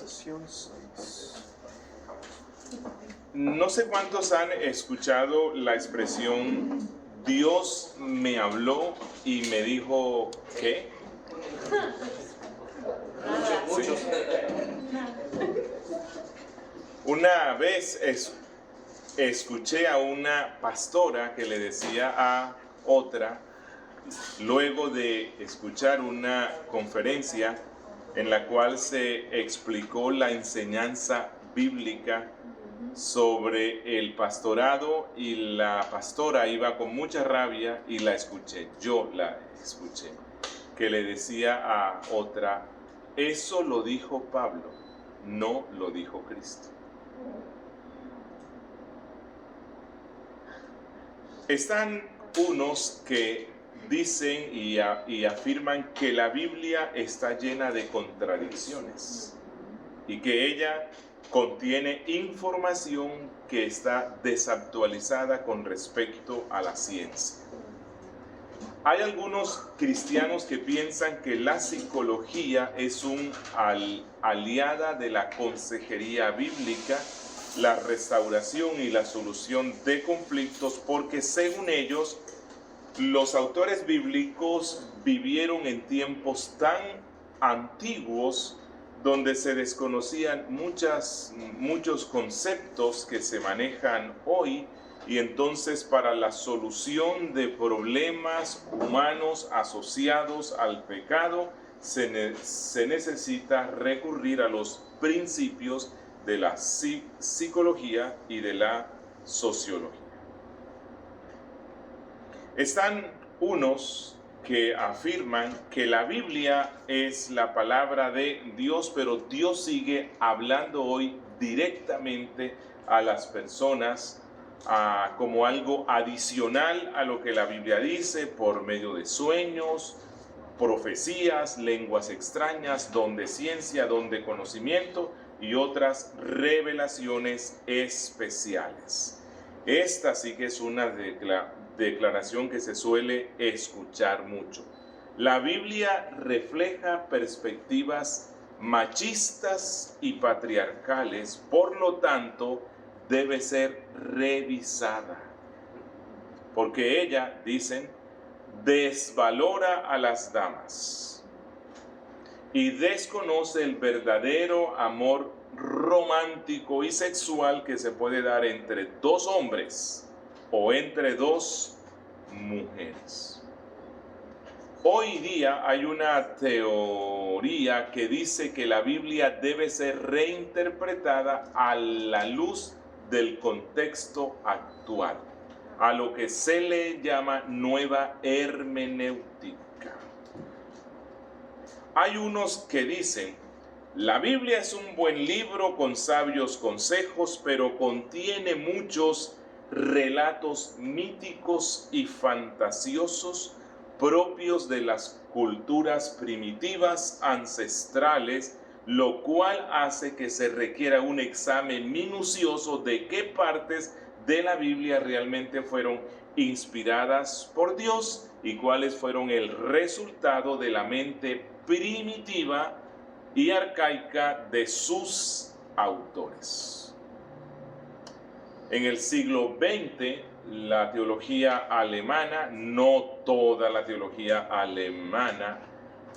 Sesión 6. No sé cuántos han escuchado la expresión Dios me habló y me dijo ¿qué? Muchos. Una vez escuché a una pastora que le decía a otra, luego de escuchar una conferencia en la cual se explicó la enseñanza bíblica sobre el pastorado, y la pastora iba con mucha rabia y yo la escuché, que le decía a otra, eso lo dijo Pablo, no lo dijo Cristo. Están unos que dicen y afirman que la Biblia está llena de contradicciones y que ella contiene información que está desactualizada con respecto a la ciencia. Hay algunos cristianos que piensan que la psicología es una aliada de la consejería bíblica, la restauración y la solución de conflictos, porque según ellos, los autores bíblicos vivieron en tiempos tan antiguos donde se desconocían muchos conceptos que se manejan hoy, y entonces para la solución de problemas humanos asociados al pecado se necesita recurrir a los principios de la psicología y de la sociología. Están unos que afirman que la Biblia es la palabra de Dios, pero Dios sigue hablando hoy directamente a las personas como algo adicional a lo que la Biblia dice, por medio de sueños, profecías, lenguas extrañas, don de ciencia, don de conocimiento y otras revelaciones especiales. Esta sí que es una declaración que se suele escuchar mucho. La Biblia refleja perspectivas machistas y patriarcales, por lo tanto, debe ser revisada. Porque ella, dicen, desvalora a las damas y desconoce el verdadero amor romántico y sexual que se puede dar entre dos hombres o entre dos mujeres. Hoy día hay una teoría que dice que la Biblia debe ser reinterpretada a la luz del contexto actual, a lo que se le llama nueva hermenéutica. Hay unos que dicen, la Biblia es un buen libro con sabios consejos, pero contiene muchos relatos míticos y fantasiosos propios de las culturas primitivas ancestrales, lo cual hace que se requiera un examen minucioso de qué partes de la Biblia realmente fueron inspiradas por Dios y cuáles fueron el resultado de la mente primitiva y arcaica de sus autores. En el siglo XX, la teología alemana, no toda la teología alemana,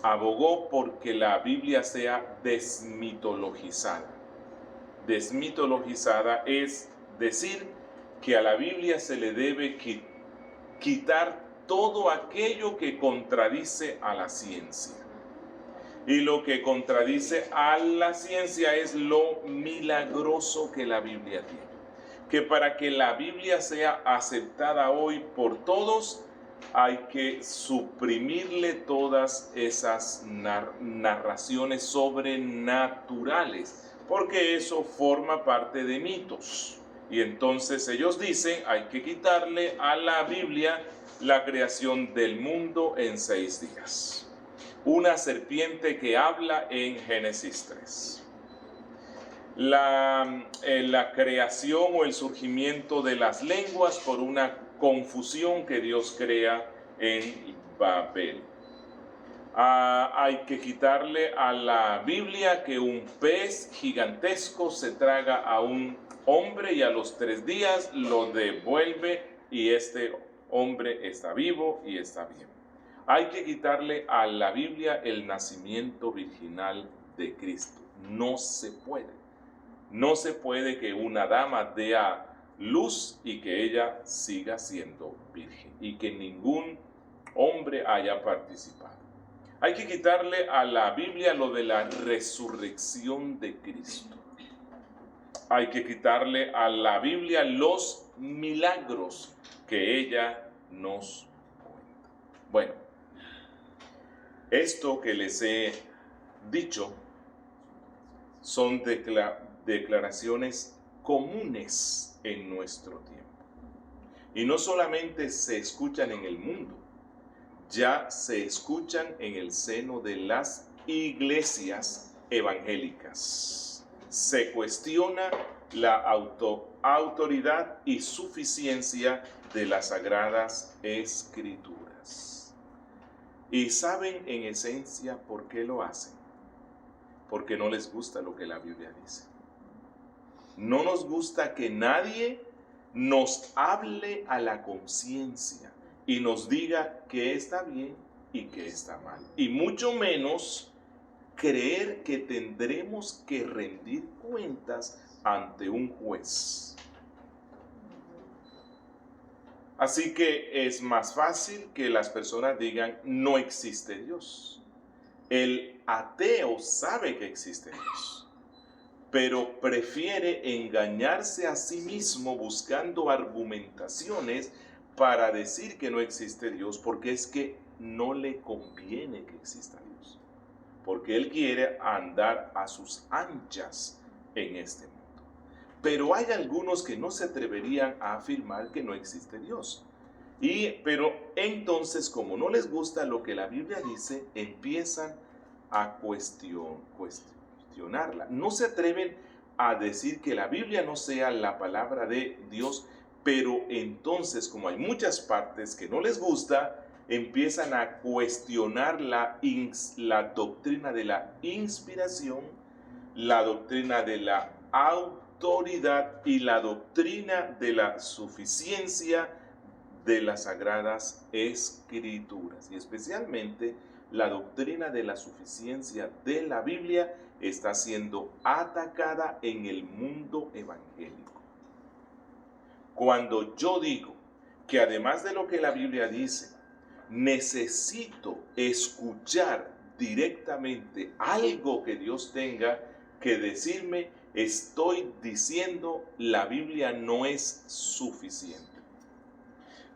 abogó porque la Biblia sea desmitologizada. Desmitologizada es decir que a la Biblia se le debe quitar todo aquello que contradice a la ciencia. Y lo que contradice a la ciencia es lo milagroso que la Biblia tiene. Que para que la Biblia sea aceptada hoy por todos, hay que suprimirle todas esas narraciones sobrenaturales, porque eso forma parte de mitos. Y entonces ellos dicen, hay que quitarle a la Biblia la creación del mundo en 6 días. Una serpiente que habla en Génesis 3. La creación o el surgimiento de las lenguas por una confusión que Dios crea en Babel. Hay que quitarle a la Biblia que un pez gigantesco se traga a un hombre y a los 3 días lo devuelve y este hombre está vivo y está bien. Hay que quitarle a la Biblia el nacimiento virginal de Cristo. No se puede. No se puede que una dama dé a luz y que ella siga siendo virgen y que ningún hombre haya participado. Hay que quitarle a la Biblia lo de la resurrección de Cristo. Hay que quitarle a la Biblia los milagros que ella nos cuenta. Bueno, esto que les he dicho son declaraciones comunes en nuestro tiempo. Y no solamente se escuchan en el mundo, ya se escuchan en el seno de las iglesias evangélicas. Se cuestiona la autoridad y suficiencia de las Sagradas Escrituras. ¿Y saben en esencia por qué lo hacen? Porque no les gusta lo que la Biblia dice. No nos gusta que nadie nos hable a la conciencia y nos diga que está bien y que está mal. Y mucho menos creer que tendremos que rendir cuentas ante un juez. Así que es más fácil que las personas digan, no existe Dios. El ateo sabe que existe Dios, pero prefiere engañarse a sí mismo buscando argumentaciones para decir que no existe Dios, porque es que no le conviene que exista Dios, porque él quiere andar a sus anchas en este mundo. Pero hay algunos que no se atreverían a afirmar que no existe Dios. Pero entonces, como no les gusta lo que la Biblia dice, empiezan a cuestionarla. No se atreven a decir que la Biblia no sea la palabra de Dios, pero entonces, como hay muchas partes que no les gusta, empiezan a cuestionar la doctrina de la inspiración, la doctrina de la autoridad y la doctrina de la suficiencia de las Sagradas Escrituras. Y especialmente la doctrina de la suficiencia de la Biblia está siendo atacada en el mundo evangélico. Cuando yo digo que además de lo que la Biblia dice, necesito escuchar directamente algo que Dios tenga que decirme, estoy diciendo la Biblia no es suficiente.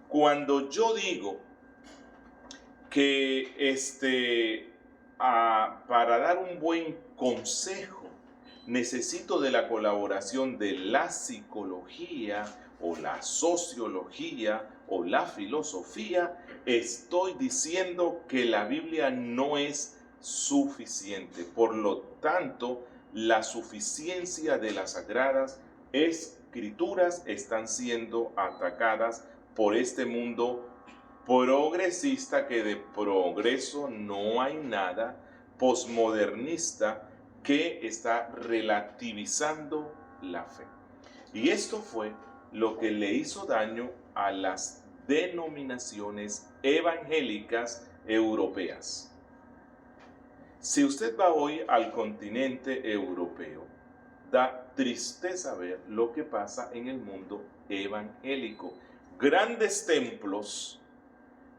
Cuando yo digo que para dar un buen consejo necesito de la colaboración de la psicología o la sociología o la filosofía, estoy diciendo que la Biblia no es suficiente. Por lo tanto, la suficiencia de las Sagradas Escrituras están siendo atacadas por este mundo progresista, que de progreso no hay nada, posmodernista, que está relativizando la fe. Y esto fue lo que le hizo daño a las denominaciones evangélicas europeas. Si usted va hoy al continente europeo, da tristeza ver lo que pasa en el mundo evangélico. Grandes templos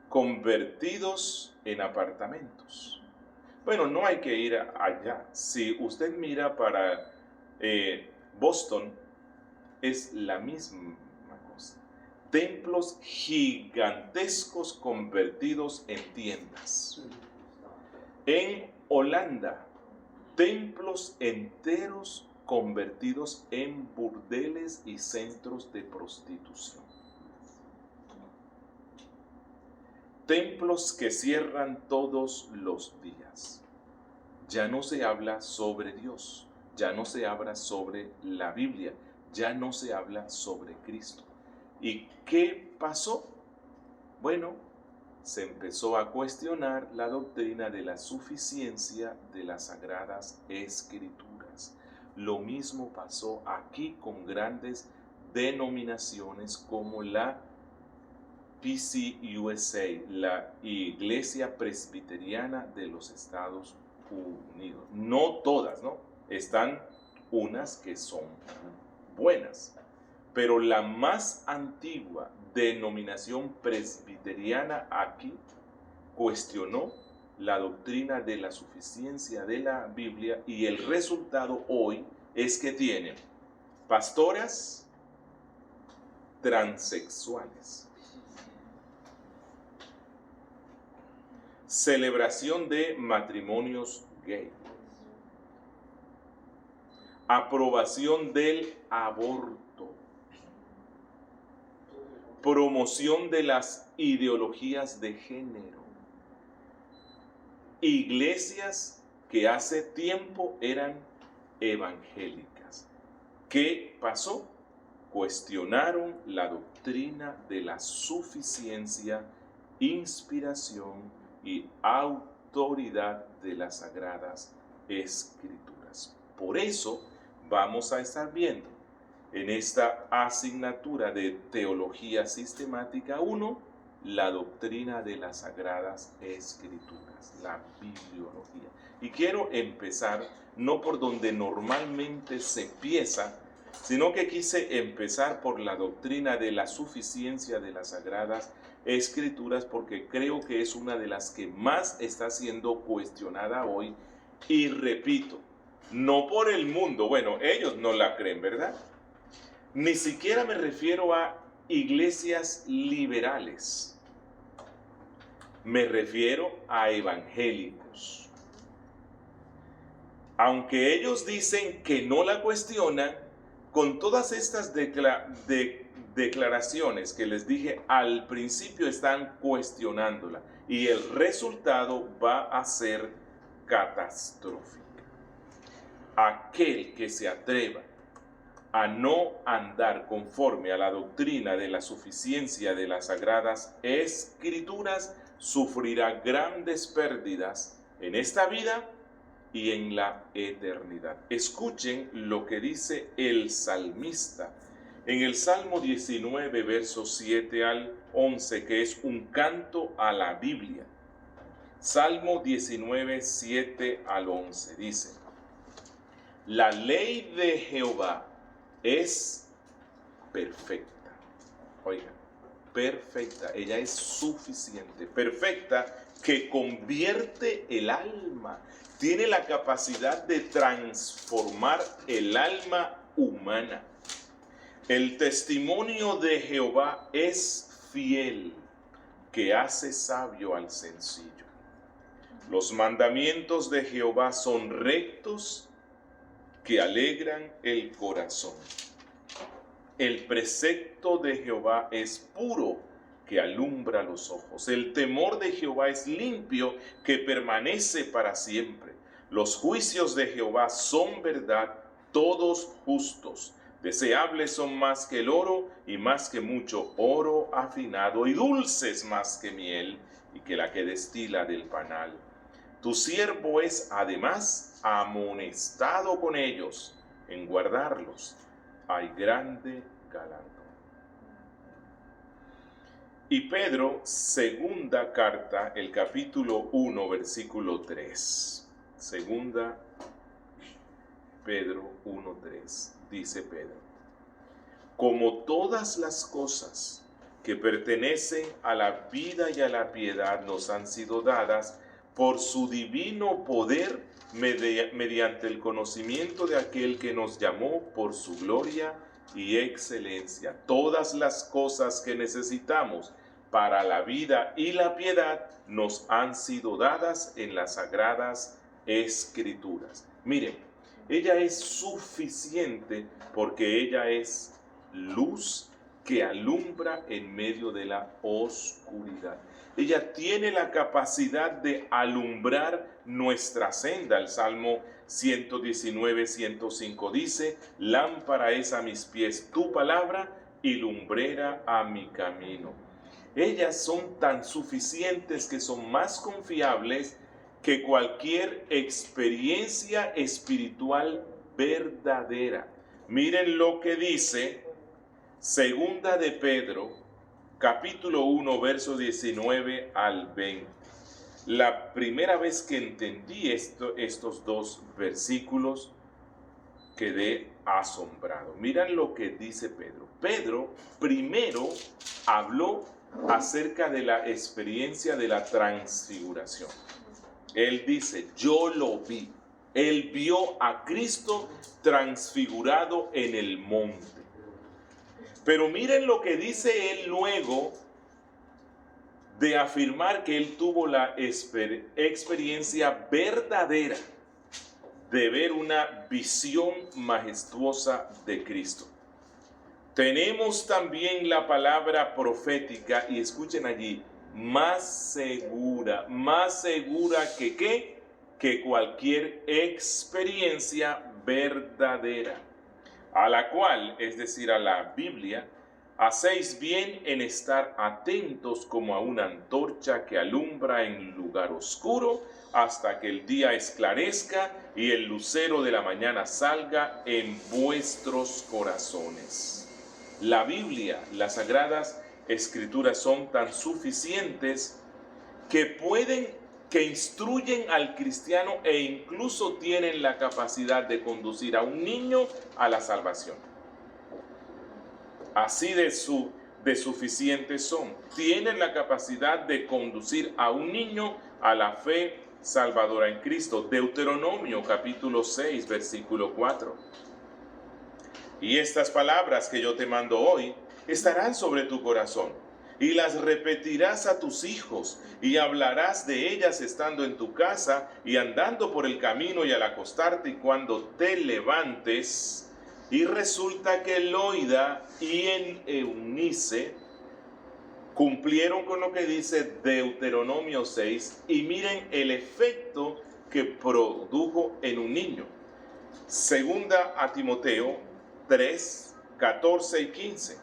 convertidos en apartamentos. Bueno, no hay que ir allá. Si usted mira para Boston, es la misma cosa. Templos gigantescos convertidos en tiendas. En Holanda, templos enteros convertidos en burdeles y centros de prostitución. Templos que cierran todos los días. Ya no se habla sobre Dios, ya no se habla sobre la Biblia, ya no se habla sobre Cristo. ¿Y qué pasó? Bueno, se empezó a cuestionar la doctrina de la suficiencia de las Sagradas Escrituras. Lo mismo pasó aquí con grandes denominaciones como la PCUSA, la Iglesia Presbiteriana de los Estados Unidos. No todas, ¿no? Están unas que son buenas, pero la más antigua denominación presbiteriana aquí cuestionó la doctrina de la suficiencia de la Biblia, y el resultado hoy es que tienen pastoras transexuales, celebración de matrimonios gay, aprobación del aborto, promoción de las ideologías de género, iglesias que hace tiempo eran evangélicas. ¿Qué pasó? Cuestionaron la doctrina de la suficiencia, inspiración y autoridad de las Sagradas Escrituras. Por eso vamos a estar viendo en esta asignatura de Teología Sistemática 1, la doctrina de las Sagradas Escrituras, la bibliología. Y quiero empezar no por donde normalmente se empieza, sino que quise empezar por la doctrina de la suficiencia de las Sagradas Escrituras, porque creo que es una de las que más está siendo cuestionada hoy. Y repito, no por el mundo, bueno, ellos no la creen, ¿verdad? Ni siquiera me refiero a iglesias liberales, me refiero a evangélicos. Aunque ellos dicen que no la cuestionan, con todas estas declaraciones que les dije al principio, están cuestionándola, y el resultado va a ser catastrófico. Aquel que se atreva a no andar conforme a la doctrina de la suficiencia de las Sagradas Escrituras sufrirá grandes pérdidas en esta vida y en la eternidad. Escuchen lo que dice el salmista en el Salmo 19, versos 7 al 11, que es un canto a la Biblia. Salmo 19, 7 al 11, dice: la ley de Jehová es perfecta. Oiga, perfecta. Ella es suficiente, perfecta, que convierte el alma. Tiene la capacidad de transformar el alma humana. El testimonio de Jehová es fiel, que hace sabio al sencillo. Los mandamientos de Jehová son rectos, que alegran el corazón. El precepto de Jehová es puro, que alumbra los ojos. El temor de Jehová es limpio, que permanece para siempre. Los juicios de Jehová son verdad, todos justos. Deseables son más que el oro, y más que mucho oro afinado, y dulces más que miel, y que la que destila del panal. Tu siervo es además amonestado con ellos, en guardarlos hay grande galardón. Y Pedro, segunda carta, el capítulo 1, versículo 3. Segunda Pedro 1:3, dice Pedro: como todas las cosas que pertenecen a la vida y a la piedad nos han sido dadas por su divino poder, mediante el conocimiento de aquel que nos llamó por su gloria y excelencia. Todas las cosas que necesitamos para la vida y la piedad nos han sido dadas en las Sagradas Escrituras. Miren, ella es suficiente porque ella es luz que alumbra en medio de la oscuridad. Ella tiene la capacidad de alumbrar nuestra senda. El Salmo 119, 105 dice: lámpara es a mis pies tu palabra y lumbrera a mi camino. ellas son tan suficientes que son más confiables que cualquier experiencia espiritual verdadera. Miren lo que dice Segunda de Pedro, capítulo 1, verso 19 al 20. La primera vez que entendí estos dos versículos, quedé asombrado. Miren lo que dice Pedro. Pedro primero habló acerca de la experiencia de la transfiguración. Él dice, yo lo vi. Él vio a Cristo transfigurado en el monte. Pero miren lo que dice él luego de afirmar que él tuvo la experiencia verdadera de ver una visión majestuosa de Cristo. Tenemos también la palabra profética, y escuchen allí, más segura que ¿qué? Que cualquier experiencia verdadera, a la cual, es decir, a la Biblia, hacéis bien en estar atentos como a una antorcha que alumbra en lugar oscuro hasta que el día esclarezca y el lucero de la mañana salga en vuestros corazones. La Biblia, las Sagradas Escrituras son tan suficientes que instruyen al cristiano e incluso tienen la capacidad de conducir a un niño a la salvación. Así de suficientes son. Tienen la capacidad de conducir a un niño a la fe salvadora en Cristo. Deuteronomio capítulo 6, versículo 4. Y estas palabras que yo te mando hoy estarán sobre tu corazón, y las repetirás a tus hijos, y hablarás de ellas estando en tu casa, y andando por el camino, y al acostarte, y cuando te levantes. Y resulta que Loida y Eunice cumplieron con lo que dice Deuteronomio 6, y miren el efecto que produjo en un niño. Segunda a Timoteo 3, 14 y 15.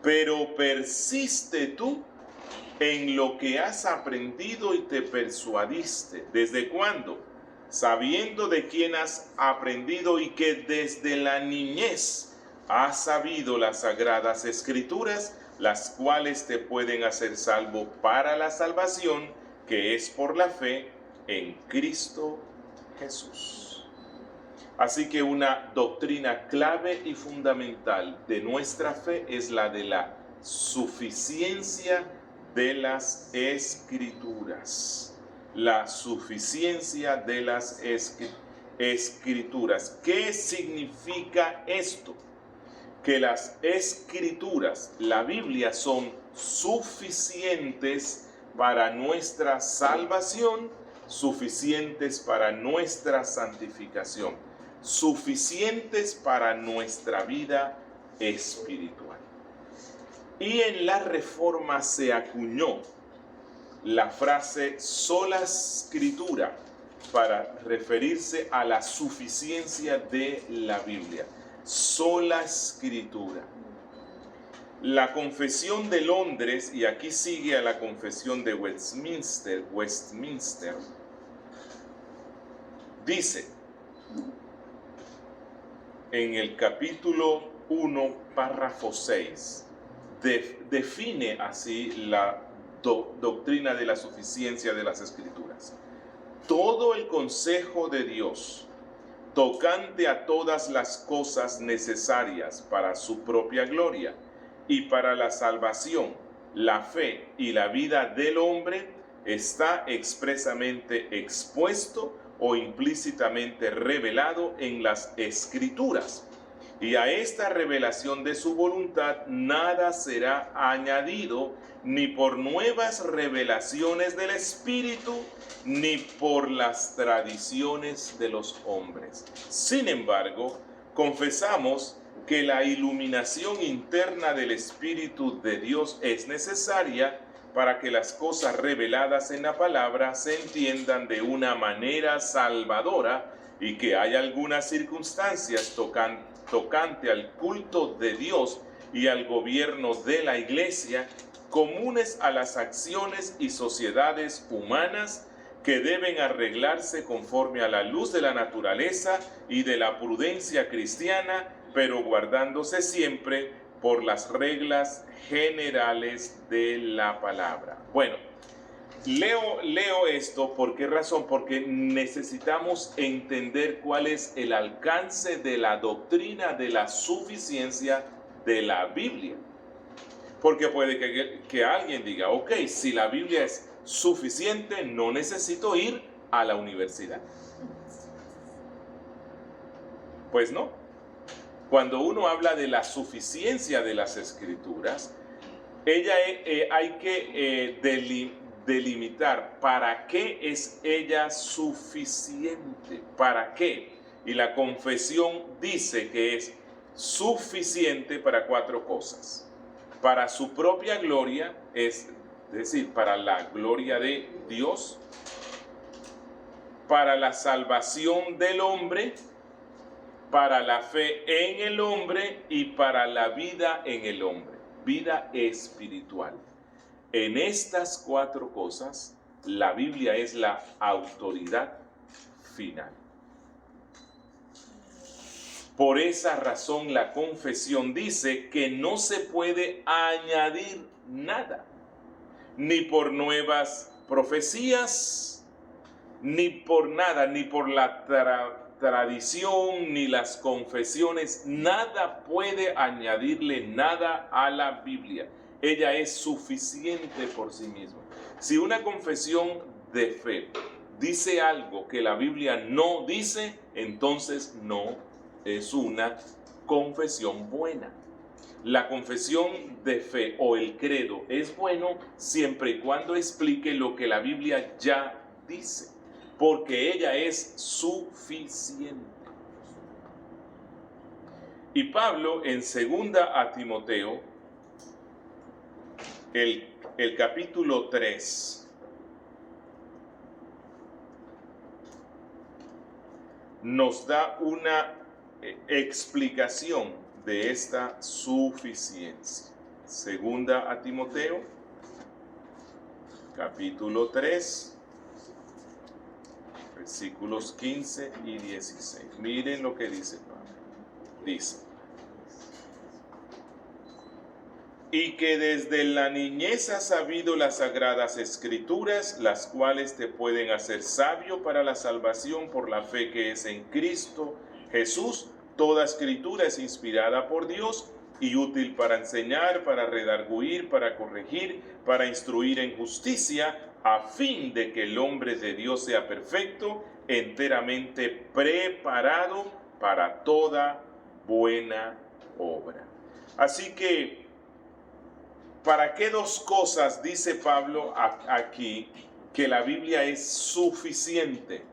Pero persiste tú en lo que has aprendido y te persuadiste. ¿Desde cuándo? Sabiendo de quién has aprendido y que desde la niñez has sabido las Sagradas Escrituras, las cuales te pueden hacer salvo para la salvación que es por la fe en Cristo Jesús. Así que una doctrina clave y fundamental de nuestra fe es la de la suficiencia de las Escrituras. La suficiencia de las Escrituras. ¿Qué significa esto? Que las Escrituras, la Biblia, son suficientes para nuestra salvación, suficientes para nuestra santificación, suficientes para nuestra vida espiritual. Y en la Reforma se acuñó la frase sola Scriptura para referirse a la suficiencia de la Biblia. Sola Escritura. La Confesión de Londres, y aquí sigue a la Confesión de Westminster, dice en el capítulo 1, párrafo 6, define así la doctrina de la suficiencia de las Escrituras. Todo el consejo de Dios tocante a todas las cosas necesarias para su propia gloria y para la salvación, la fe y la vida del hombre está expresamente expuesto o implícitamente revelado en las Escrituras. Y a esta revelación de su voluntad nada será añadido, ni por nuevas revelaciones del Espíritu, ni por las tradiciones de los hombres. Sin embargo, confesamos que la iluminación interna del Espíritu de Dios es necesaria para que las cosas reveladas en la palabra se entiendan de una manera salvadora, y que hay algunas circunstancias tocante al culto de Dios y al gobierno de la Iglesia, comunes a las acciones y sociedades humanas que deben arreglarse conforme a la luz de la naturaleza y de la prudencia cristiana, pero guardándose siempre por las reglas generales de la palabra. Bueno, leo esto, ¿por qué razón? Porque necesitamos entender cuál es el alcance de la doctrina de la suficiencia de la Biblia. Porque puede que alguien diga, ok, si la Biblia es suficiente, no necesito ir a la universidad. Pues no. Cuando uno habla de la suficiencia de las Escrituras, hay que delimitar para qué es ella suficiente, para qué. Y la confesión dice que es suficiente para 4 cosas. Para su propia gloria, es decir, para la gloria de Dios, para la salvación del hombre, para la fe en el hombre y para la vida en el hombre, vida espiritual. En estas 4 cosas, la Biblia es la autoridad final. Por esa razón la confesión dice que no se puede añadir nada, ni por nuevas profecías, ni por nada, ni por la tradición, ni las confesiones, nada puede añadirle nada a la Biblia. Ella es suficiente por sí misma. Si una confesión de fe dice algo que la Biblia no dice, entonces no es una confesión buena. La confesión de fe o el credo es bueno siempre y cuando explique lo que la Biblia ya dice, porque ella es suficiente. Y Pablo en 2 a Timoteo, el capítulo 3, nos da una explicación de esta suficiencia. 2 a Timoteo, capítulo 3, versículos 15 y 16. Miren lo que dice Pablo. Dice: y que desde la niñez has sabido las sagradas escrituras, las cuales te pueden hacer sabio para la salvación por la fe que es en Cristo Jesús. Toda escritura es inspirada por Dios y útil para enseñar, para redarguir, para corregir, para instruir en justicia, a fin de que el hombre de Dios sea perfecto, enteramente preparado para toda buena obra. Así que, ¿para qué 2 cosas dice Pablo aquí que la Biblia es suficiente?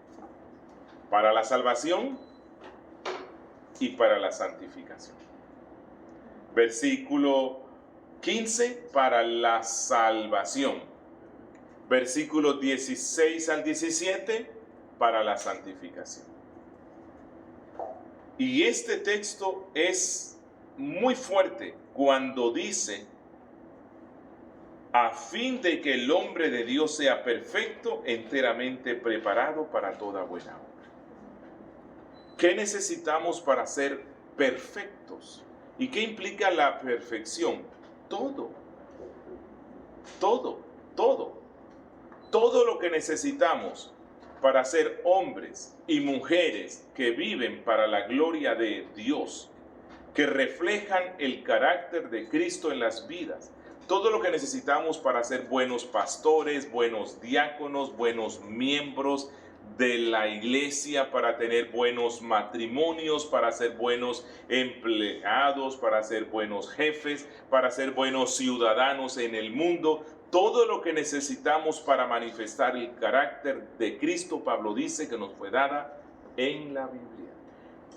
Para la salvación y para la santificación. Versículo 15, para la salvación. Versículos 16 al 17, para la santificación. Y este texto es muy fuerte cuando dice: a fin de que el hombre de Dios sea perfecto, enteramente preparado para toda buena obra. ¿Qué necesitamos para ser perfectos? ¿Y qué implica la perfección? Todo. Todo lo que necesitamos para ser hombres y mujeres que viven para la gloria de Dios, que reflejan el carácter de Cristo en las vidas. Todo lo que necesitamos para ser buenos pastores, buenos diáconos, buenos miembros de la iglesia, para tener buenos matrimonios, para ser buenos empleados, para ser buenos jefes, para ser buenos ciudadanos en el mundo. Todo lo que necesitamos para manifestar el carácter de Cristo, Pablo dice que nos fue dada en la Biblia.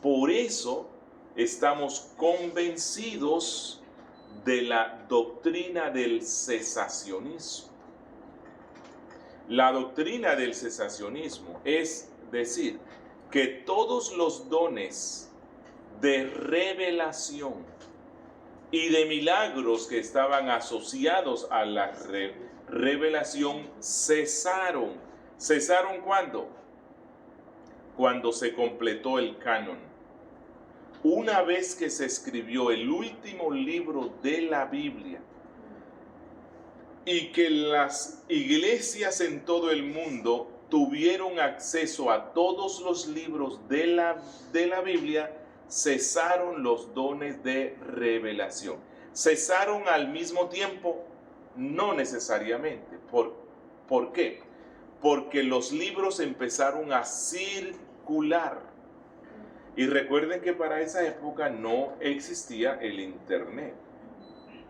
Por eso estamos convencidos de la doctrina del cesacionismo. La doctrina del cesacionismo es decir que todos los dones de revelación y de milagros que estaban asociados a la revelación cesaron. ¿Cesaron cuándo? Cuando se completó el canon. Una vez que se escribió el último libro de la Biblia y que las iglesias en todo el mundo tuvieron acceso a todos los libros de la Biblia, cesaron los dones de revelación. ¿Cesaron al mismo tiempo? No necesariamente. ¿Por qué? Porque los libros empezaron a circular. Y recuerden que para esa época no existía el internet,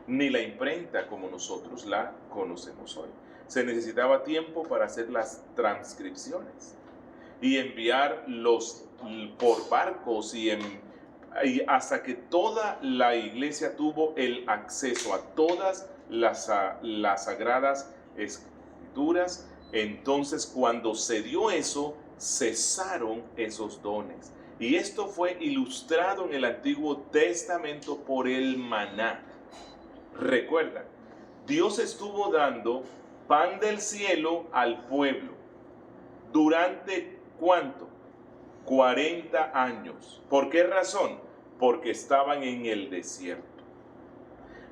ni la imprenta como nosotros la conocemos hoy. Se necesitaba tiempo para hacer las transcripciones y enviarlos por barcos y hasta que toda la iglesia tuvo el acceso a todas las sagradas escrituras. Entonces, cuando se dio eso, cesaron esos dones. Y esto fue ilustrado en el Antiguo Testamento por el maná. Recuerda, Dios estuvo dando pan del cielo al pueblo. ¿Durante cuánto? 40 años. ¿Por qué razón? Porque estaban en el desierto.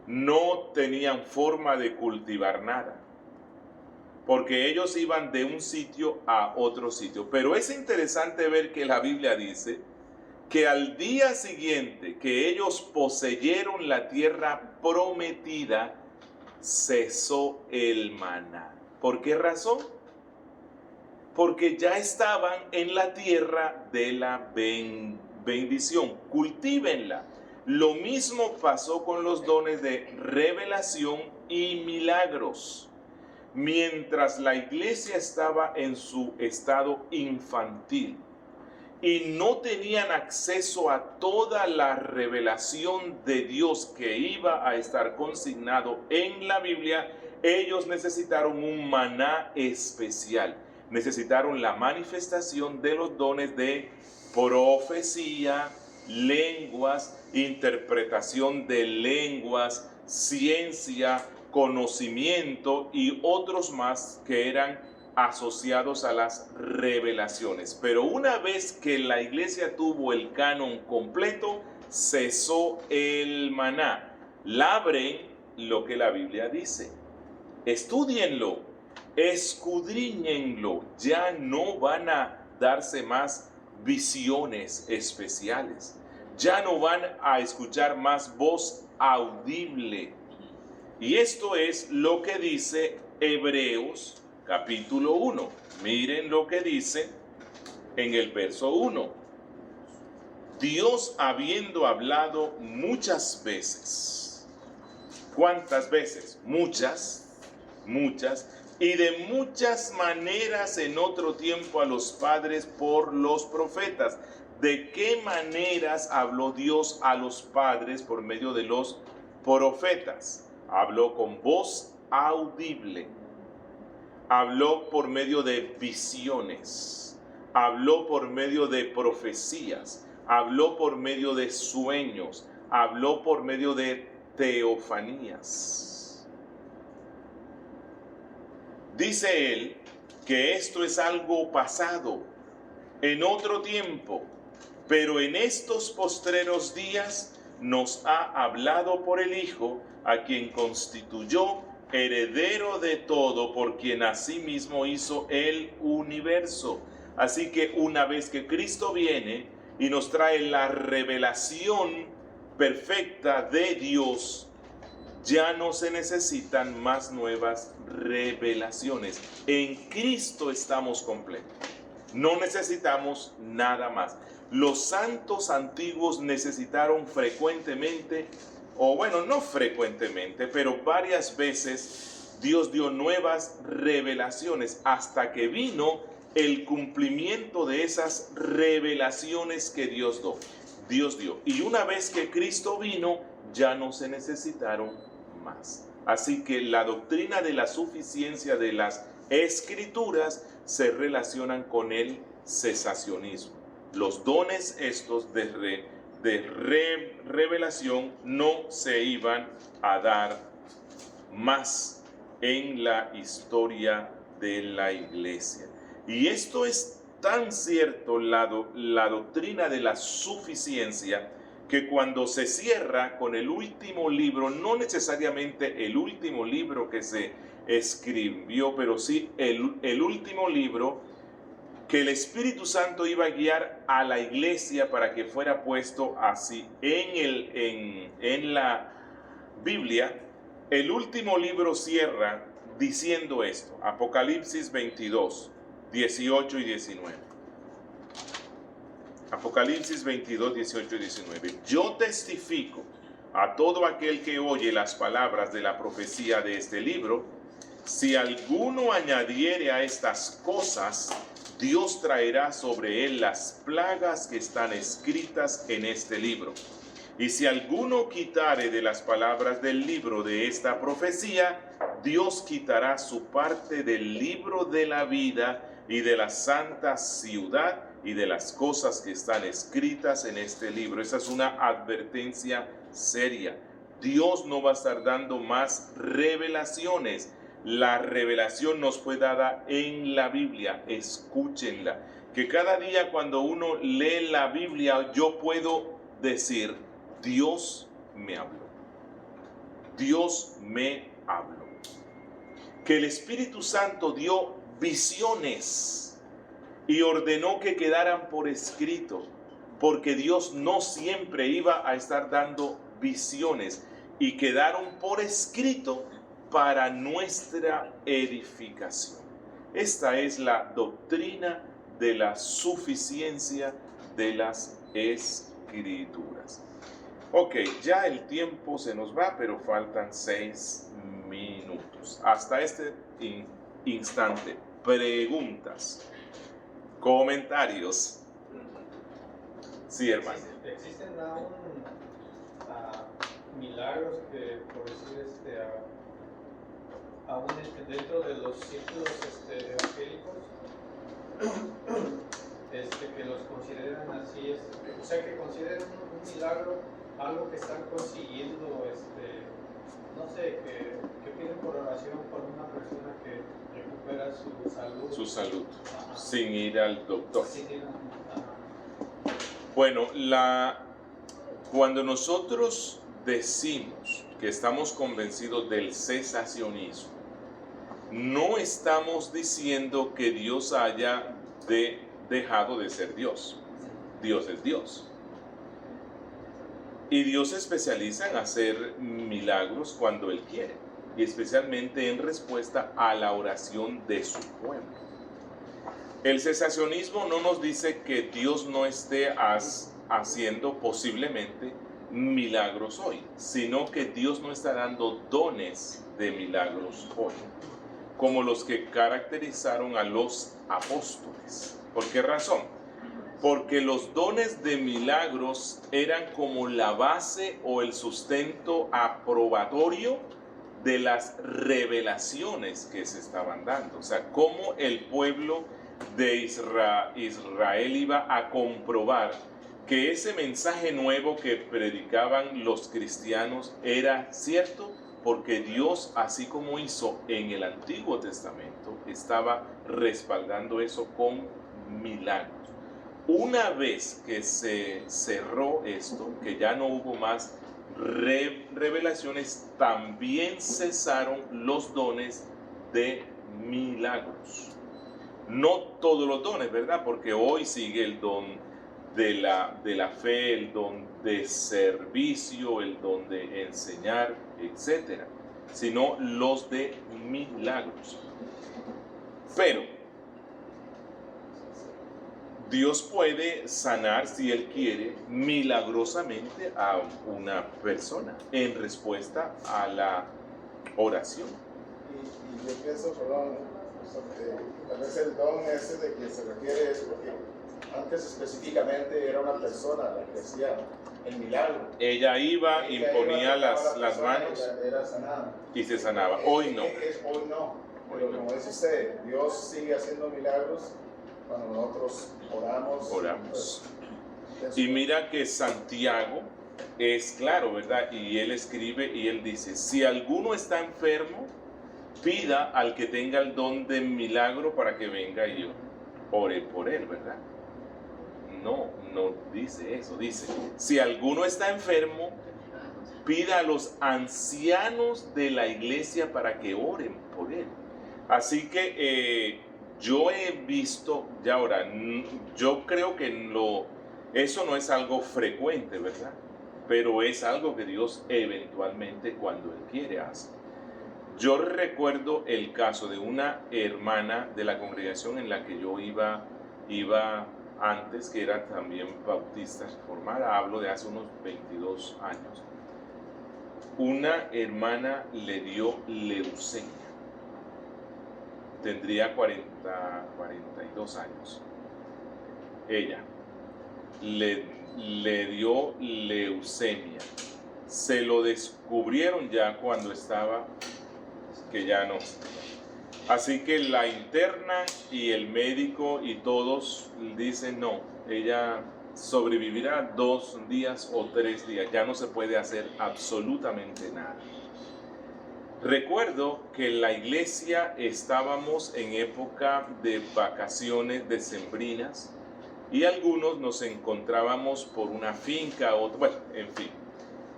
No tenían forma de cultivar nada, porque ellos iban de un sitio a otro sitio. Pero es interesante ver que la Biblia dice que al día siguiente que ellos poseyeron la tierra prometida, cesó el maná. ¿Por qué razón? Porque ya estaban en la tierra de la bendición. Cultívenla. Lo mismo pasó con los dones de revelación y milagros. Mientras la iglesia estaba en su estado infantil y no tenían acceso a toda la revelación de Dios que iba a estar consignado en la Biblia, ellos necesitaron un maná especial. Necesitaron la manifestación de los dones de profecía, lenguas, interpretación de lenguas, ciencia, conocimiento y otros más que eran asociados a las revelaciones. Pero una vez que la iglesia tuvo el canon completo, cesó el maná. Labren lo que la Biblia dice. Estúdienlo, escudriñenlo. Ya no van a darse más visiones especiales. Ya no van a escuchar más voz audible. Y esto es lo que dice Hebreos capítulo 1. Miren lo que dice en el verso 1. Dios habiendo hablado muchas veces. ¿Cuántas veces? Muchas, y de muchas maneras en otro tiempo a los padres por los profetas. ¿De qué maneras habló Dios a los padres por medio de los profetas? Habló con voz audible. Habló por medio de visiones. Habló por medio de profecías. Habló por medio de sueños. Habló por medio de teofanías. Dice él que esto es algo pasado, en otro tiempo, pero en estos postreros días nos ha hablado por el Hijo, a quien constituyó heredero de todo, por quien asimismo hizo el universo. Así que una vez que Cristo viene y nos trae la revelación perfecta de Dios, ya no se necesitan más nuevas revelaciones. En Cristo estamos completos. No necesitamos nada más. Los santos antiguos necesitaron frecuentemente, o bueno, no frecuentemente, pero varias veces Dios dio nuevas revelaciones hasta que vino el cumplimiento de esas revelaciones que Dios dio. Y una vez que Cristo vino, ya no se necesitaron más. Así que la doctrina de la suficiencia de las Escrituras se relacionan con el cesacionismo. Los dones estos de de revelación no se iban a dar más en la historia de la iglesia. Y esto es tan cierto, la doctrina de la suficiencia, que cuando se cierra con el último libro, no necesariamente el último libro que se escribió, pero sí el último libro que el Espíritu Santo iba a guiar a la iglesia para que fuera puesto así en la Biblia, el último libro cierra diciendo esto, Apocalipsis 22, 18 y 19. Apocalipsis 22, 18 y 19. Yo testifico a todo aquel que oye las palabras de la profecía de este libro, si alguno añadiere a estas cosas, Dios traerá sobre él las plagas que están escritas en este libro. Y si alguno quitare de las palabras del libro de esta profecía, Dios quitará su parte del libro de la vida y de la santa ciudad y de las cosas que están escritas en este libro. Esa es una advertencia seria. Dios no va a estar dando más revelaciones. La revelación nos fue dada en la Biblia. Escúchenla. Que cada día cuando uno lee la Biblia, yo puedo decir, Dios me habló. Dios me habló. Que el Espíritu Santo dio visiones y ordenó que quedaran por escrito, porque Dios no siempre iba a estar dando visiones, y quedaron por escrito para nuestra edificación. Esta es la doctrina de la suficiencia de las Escrituras. Ok, ya el tiempo se nos va, pero faltan 6 minutos. Hasta este instante, preguntas, comentarios. Sí, hermano. ¿Existen aún milagros que, por decir, aún dentro de los círculos evangélicos, que los consideran así, o sea, que consideran un milagro algo que están consiguiendo, no sé, que piden por oración por una persona que recupera su salud? Su salud, sin ir al doctor. Sí, bueno, cuando nosotros decimos que estamos convencidos del cesacionismo, no estamos diciendo que Dios haya dejado de ser Dios. Dios es Dios. Y Dios se especializa en hacer milagros cuando Él quiere, y especialmente en respuesta a la oración de su pueblo. El cesacionismo no nos dice que Dios no esté haciendo posiblemente milagros hoy, sino que Dios no está dando dones de milagros hoy, como los que caracterizaron a los apóstoles. ¿Por qué razón? Porque los dones de milagros eran como la base o el sustento aprobatorio de las revelaciones que se estaban dando. O sea, cómo el pueblo de Israel iba a comprobar que ese mensaje nuevo que predicaban los cristianos era cierto, porque Dios, así como hizo en el Antiguo Testamento, estaba respaldando eso con milagros. Una vez que se cerró esto, que ya no hubo más revelaciones, también cesaron los dones de milagros. No todos los dones, ¿verdad? Porque hoy sigue el don de la fe, el don de servicio, el don de enseñar, etcétera, sino los de milagros. Pero Dios puede sanar, si Él quiere, milagrosamente a una persona en respuesta a la oración. Y yo pienso, perdón, tal vez el don ese de que se refiere es porque antes específicamente era una persona la que hacía el milagro. Ella iba, imponía las manos era sanada. y se sanaba. Hoy no. Hoy no. Pero como dice usted, Dios sigue haciendo milagros cuando nosotros oramos. Oramos. Y mira que Santiago es claro, ¿verdad? Y él escribe y él dice, si alguno está enfermo, pida al que tenga el don de milagro para que venga y yo ore por él, ¿verdad? No dice eso. Dice, si alguno está enfermo, pida a los ancianos de la iglesia para que oren por él. Así que yo he visto, ya ahora, yo creo que eso no es algo frecuente, ¿verdad? Pero es algo que Dios eventualmente, cuando Él quiere, hace. Yo recuerdo el caso de una hermana de la congregación en la que yo iba antes, que era también bautista reformada, hablo de hace unos 22 años. Una hermana le dio leucemia. Tendría 42 años. Ella le dio leucemia. Se lo descubrieron ya cuando estaba, que ya no. Así que la internan y el médico y todos dicen no, ella sobrevivirá 2 días o 3 días, ya no se puede hacer absolutamente nada. Recuerdo que en la iglesia estábamos en época de vacaciones decembrinas y algunos nos encontrábamos por una finca, otros, bueno, en fin.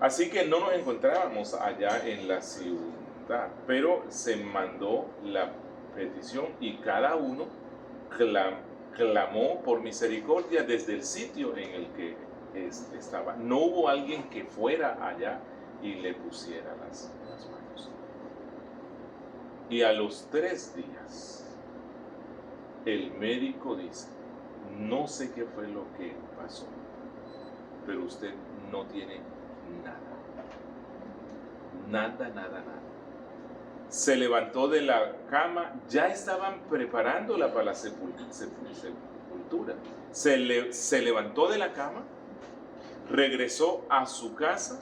Así que no nos encontrábamos allá en la ciudad, pero se mandó la petición y cada uno clamó por misericordia desde el sitio en el que estaba. No hubo alguien que fuera allá y le pusiera las manos. Y a los 3 días, el médico dice, no sé qué fue lo que pasó, pero usted no tiene nada. Se levantó de la cama, ya estaban preparándola para la sepultura. Se levantó de la cama, regresó a su casa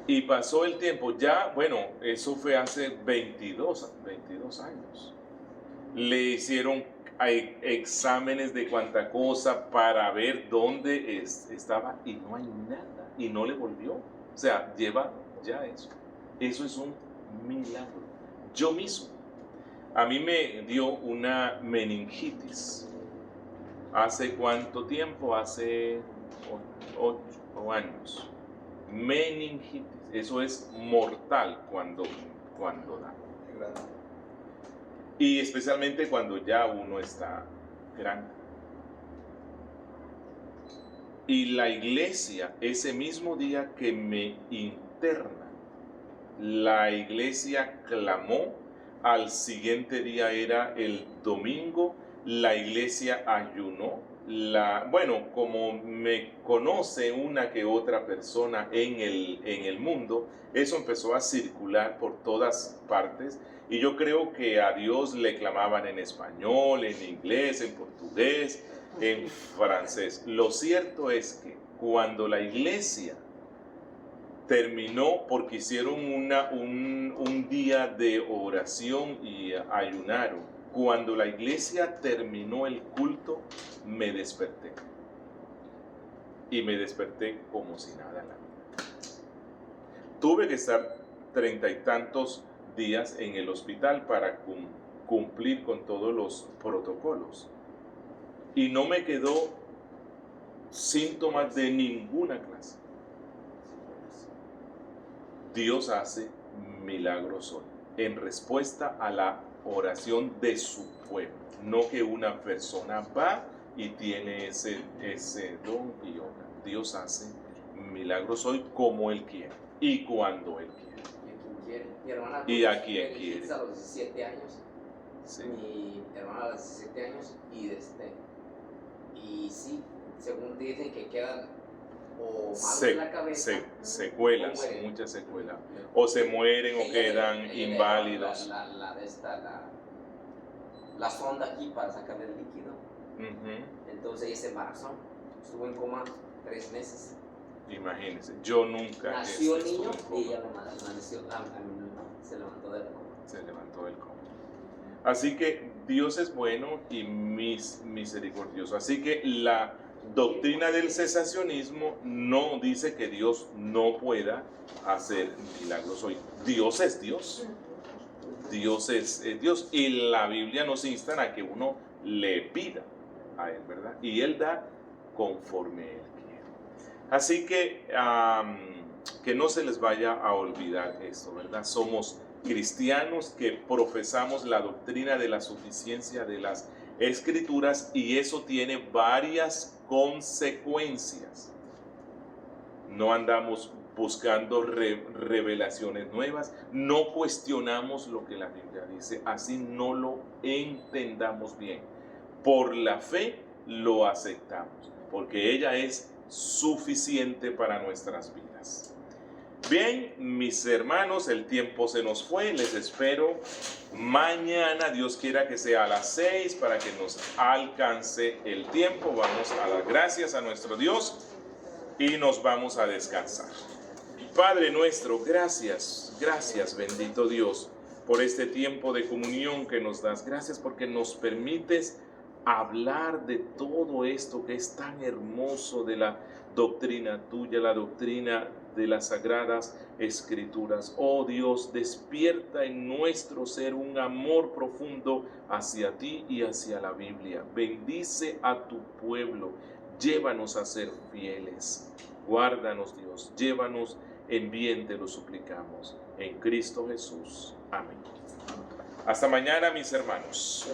y pasó el tiempo. Ya, bueno, eso fue hace 22 años. Le hicieron exámenes de cuánta cosa para ver dónde estaba y no hay nada. Y no le volvió. O sea, lleva ya eso. Eso es un milagro. Yo mismo, a mí me dio una meningitis. ¿Hace cuánto tiempo? Hace 8 años. Meningitis. Eso es mortal cuando da. Y especialmente cuando ya uno está grande. Y la iglesia, ese mismo día que me interna, la iglesia clamó. Al siguiente día era el domingo, la iglesia ayunó. Bueno, como me conoce una que otra persona en el mundo, eso empezó a circular por todas partes. Y yo creo que a Dios le clamaban en español, en inglés, en portugués, en francés. Lo cierto es que cuando la iglesia terminó, porque hicieron un día de oración y ayunaron, cuando la iglesia terminó el culto, me desperté. Y me desperté como si nada en la vida. Tuve que estar 30 y tantos días en el hospital para cumplir con todos los protocolos. Y no me quedó síntomas de ninguna clase. Dios hace milagros hoy en respuesta a la oración de su pueblo. No que una persona va y tiene ese don y obra. Dios hace milagros hoy como Él quiere y cuando Él quiere. Mi hermana, y a quien quiere. A los 17 años. Sí. Mi hermana a los 17 años y sí, según dicen que quedan o malos en la cabeza, secuelas, muchas secuelas, o se mueren o quedan inválidos. La sonda aquí para sacar el líquido. Entonces ella se embarazó, estuvo en coma 3 meses. Imagínense, yo nunca nació el niño y ella se levantó del coma. Se levantó del coma. Así que Dios es bueno y misericordioso. Así que la doctrina del cesacionismo no dice que Dios no pueda hacer milagros hoy. Dios es Dios. Dios es Dios. Y la Biblia nos insta a que uno le pida a Él, ¿verdad? Y Él da conforme Él quiere. Así que no se les vaya a olvidar esto, ¿verdad? Somos cristianos que profesamos la doctrina de la suficiencia de las Escrituras y eso tiene varias consecuencias. No andamos buscando revelaciones nuevas, no cuestionamos lo que la Biblia dice, así no lo entendamos bien. Por la fe lo aceptamos, porque ella es suficiente para nuestras vidas. Bien, mis hermanos, el tiempo se nos fue, les espero mañana, Dios quiera que sea a las 6 para que nos alcance el tiempo. Vamos a dar gracias a nuestro Dios y nos vamos a descansar. Padre nuestro, gracias, bendito Dios, por este tiempo de comunión que nos das. Gracias porque nos permites hablar de todo esto que es tan hermoso de la doctrina tuya, la doctrina de las Sagradas Escrituras. Oh Dios, despierta en nuestro ser un amor profundo hacia ti y hacia la Biblia. Bendice a tu pueblo, llévanos a ser fieles. Guárdanos, Dios, llévanos en bien, te lo suplicamos. En Cristo Jesús. Amén. Hasta mañana, mis hermanos.